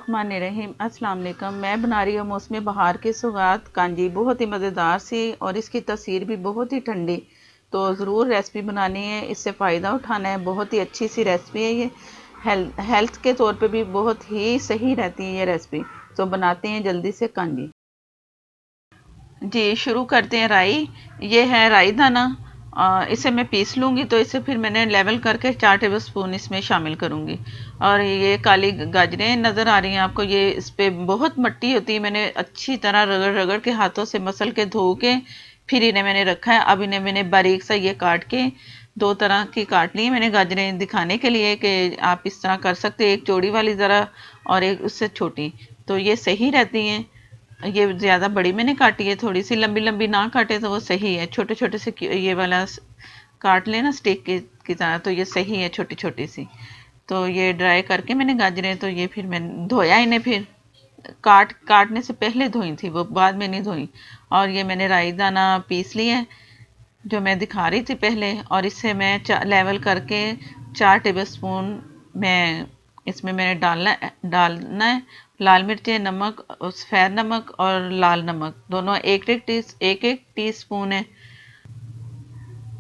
बिस्मिल्लाहिर्रहमानिर्रहीम। अस्सलाम वालेकुम। मैं बना रही हूँ मौसमी बहार की सौगात कांजी। बहुत ही मज़ेदार सी और इसकी तासीर भी बहुत ही ठंडी। तो ज़रूर रेसिपी बनानी है, इससे फ़ायदा उठाना है। बहुत ही अच्छी सी रेसिपी है ये। हेल्थ के तौर पे भी बहुत ही सही रहती है ये रेसिपी। तो बनाते हैं जल्दी से कांजी। जी शुरू करते हैं। राई, ये है राई दाना। इसे मैं पीस लूँगी, तो इसे फिर मैंने लेवल करके 4 टेबल स्पून इसमें शामिल करूँगी। और ये काली गाजरें नज़र आ रही हैं आपको, ये इस पर बहुत मट्टी होती है। मैंने अच्छी तरह रगड़ रगड़ के हाथों से मसल के धो के फिर इन्हें मैंने रखा है। अब इन्हें मैंने बारीक सा ये काट के 2 तरह की काट ली मैंने गाजरें, दिखाने के लिए कि आप इस तरह कर सकते हैं। एक चौड़ी वाली ज़रा और एक उससे छोटी, तो ये सही रहती हैं। ये ज़्यादा बड़ी मैंने काटी है, थोड़ी सी लंबी लंबी ना काटे तो वो सही है। छोटे छोटे से ये वाला काट लेना स्टिक की तरह, तो ये सही है छोटी छोटी सी। तो ये ड्राई करके मैंने गाजरें, तो ये फिर मैंने धोया इन्हें, फिर काटने से पहले धोई थी, वो बाद में नहीं धोई। और ये मैंने राई दाना पीस लिया है जो मैं दिखा रही थी पहले, और इससे मैं लेवल करके 4 टेबल स्पून मैं इसमें मैंने डालना है। लाल मिर्चें, नमक, सफ़ेद नमक और लाल नमक दोनों एक एक टी स्पून है।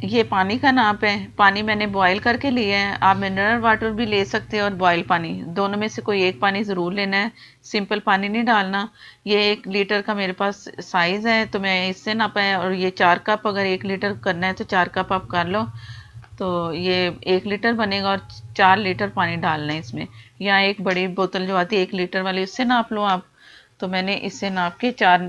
ये पानी का नाप है। पानी मैंने बॉईल करके लिया है। आप मिनरल वाटर भी ले सकते हैं और बॉईल पानी, दोनों में से कोई एक पानी ज़रूर लेना है। सिंपल पानी नहीं डालना। ये 1 लीटर का मेरे पास साइज़ है, तो मैं इससे नापा है। और ये 4 कप, अगर 1 लीटर करना है तो 4 कप आप कर लो। तो ये 1 लीटर बनेगा और 4 लीटर पानी डालना है इसमें। या एक बड़ी बोतल जो आती है 1 लीटर वाली, उससे नाप लो आप। तो मैंने इससे नाप के 4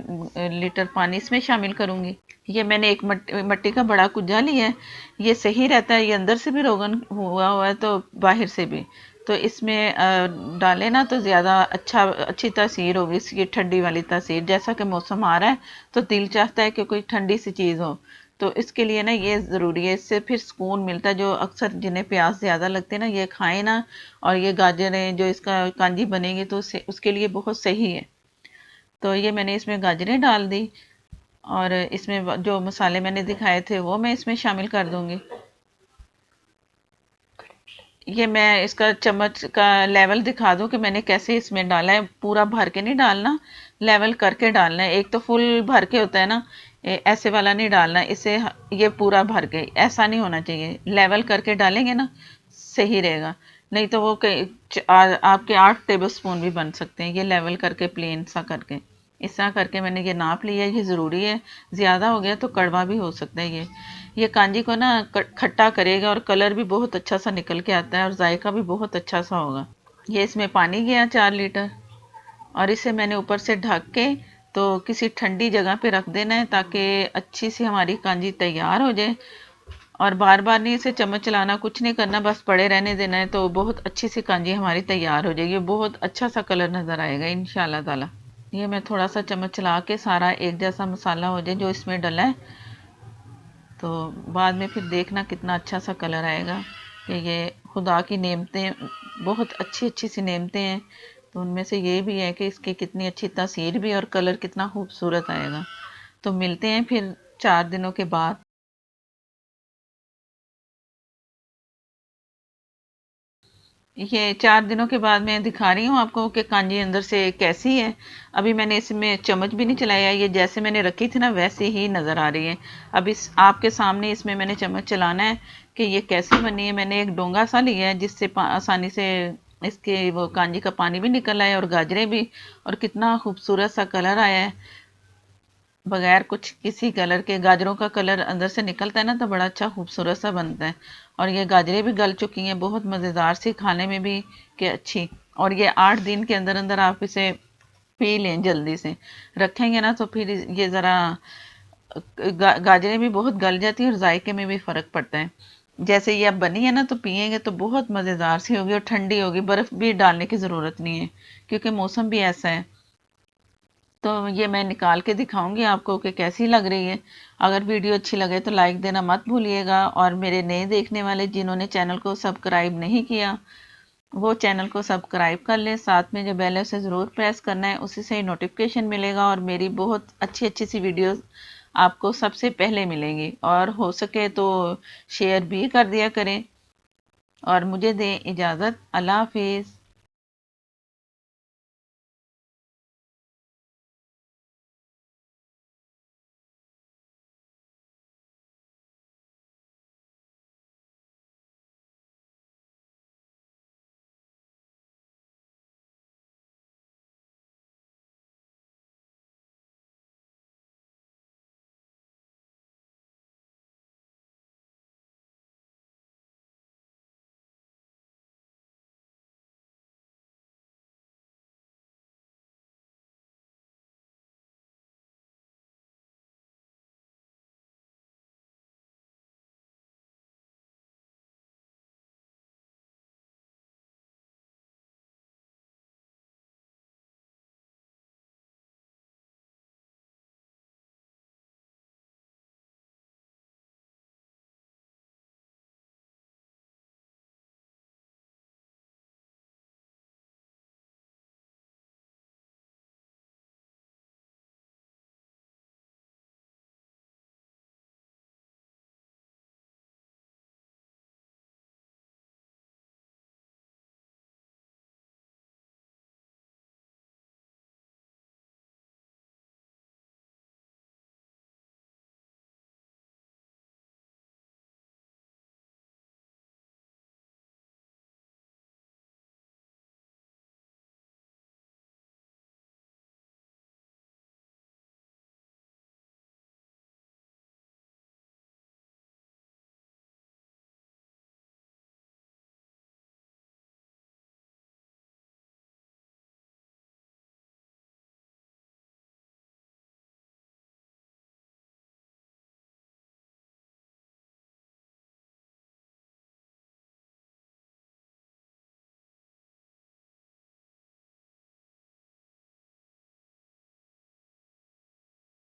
लीटर पानी इसमें शामिल करूँगी। ये मैंने एक मट्टी का बड़ा कुज्जा लिया है। ये सही रहता है, ये अंदर से भी रोगन हुआ हुआ है तो बाहर से भी। तो इसमें डालें ना तो ज़्यादा अच्छी तासीर होगी इसकी, ठंडी वाली तासीर। जैसा कि मौसम आ रहा है तो दिल चाहता है कि कोई ठंडी सी चीज़ हो, तो इसके लिए ना ये ज़रूरी है। इससे फिर सुकून मिलता है। जो अक्सर जिन्हें प्यास ज़्यादा लगते हैं ना, ये खाएं ना। और ये गाजरें जो इसका कांजी बनेगी तो उसके लिए बहुत सही है। तो ये मैंने इसमें गाजरें डाल दी, और इसमें जो मसाले मैंने दिखाए थे वो मैं इसमें शामिल कर दूंगी। ये मैं इसका चम्मच का लेवल दिखा दूं कि मैंने कैसे इसमें डाला है। पूरा भर के नहीं डालना, लेवल करके डालना है। एक तो फुल भर के होता है ना, ऐसे वाला नहीं डालना। इसे ये पूरा भर के ऐसा नहीं होना चाहिए। लेवल करके डालेंगे ना सही रहेगा, नहीं तो वो आपके 8 टेबल स्पून भी बन सकते हैं। ये लेवल करके प्लेन सा करके इस तरह करके मैंने ये नाप लिया। ये ज़रूरी है, ज़्यादा हो गया तो कड़वा भी हो सकता है। ये कांजी को ना खट्टा करेगा, और कलर भी बहुत अच्छा सा निकल के आता है, और जायका भी बहुत अच्छा सा होगा। ये इसमें पानी गया 4 लीटर, और इसे मैंने ऊपर से ढक के तो किसी ठंडी जगह पे रख देना है, ताकि अच्छी सी हमारी कांजी तैयार हो जाए। और बार बार नहीं इसे चम्मच चलाना, कुछ नहीं करना, बस पड़े रहने देना है। तो बहुत अच्छी सी कांजी हमारी तैयार हो जाएगी। बहुत अच्छा सा कलर नज़र आएगा इंशाल्लाह ताला। ये मैं थोड़ा सा चम्मच चला के सारा एक जैसा मसाला हो जाए जो इसमें डला है, तो बाद में फिर देखना कितना अच्छा सा कलर आएगा। कि ये खुदा की नेमतें, बहुत अच्छी अच्छी सी नेमतें हैं। तो उनमें से ये भी है कि इसकी कितनी अच्छी तासीर भी, और कलर कितना खूबसूरत आएगा। तो मिलते हैं फिर 4 दिनों के बाद। ये 4 दिनों के बाद मैं दिखा रही हूँ आपको कि कांजी अंदर से कैसी है। अभी मैंने इसमें चम्मच भी नहीं चलाया, ये जैसे मैंने रखी थी ना वैसे ही नज़र आ रही है। अब इस आपके सामने इसमें मैंने चम्मच चलाना है कि ये कैसी बनी है। मैंने एक डोंगा सा लिया है जिससे आसानी से इसके वो कांजी का पानी भी निकल आया, और गाजरें भी। और कितना खूबसूरत सा कलर आया है, बगैर कुछ किसी कलर के। गाजरों का कलर अंदर से निकलता है ना तो बड़ा अच्छा खूबसूरत सा बनता है। और ये गाजरें भी गल चुकी हैं, बहुत मज़ेदार सी, खाने में भी कि अच्छी। और ये 8 दिन के अंदर अंदर आप इसे पी लें, जल्दी से रखेंगे ना तो फिर ये ज़रा गाजरें भी बहुत गल जाती हैं, और जायके में भी फ़र्क पड़ता है। जैसे ये अब बनी है ना तो पियेंगे तो बहुत मज़ेदार सी होगी, और ठंडी होगी। बर्फ़ भी डालने की ज़रूरत नहीं है, क्योंकि मौसम भी ऐसा है। तो ये मैं निकाल के दिखाऊंगी आपको कि कैसी लग रही है। अगर वीडियो अच्छी लगे तो लाइक देना मत भूलिएगा। और मेरे नए देखने वाले जिन्होंने चैनल को सब्सक्राइब नहीं किया, वो चैनल को सब्सक्राइब कर लें। साथ में जो बेल है उसे ज़रूर प्रेस करना है, उसी से ही नोटिफिकेशन मिलेगा, और मेरी बहुत अच्छी अच्छी सी वीडियोस आपको सबसे पहले मिलेंगी। और हो सके तो शेयर भी कर दिया करें। और मुझे दें इजाज़त। अल्लाह हाफिज़।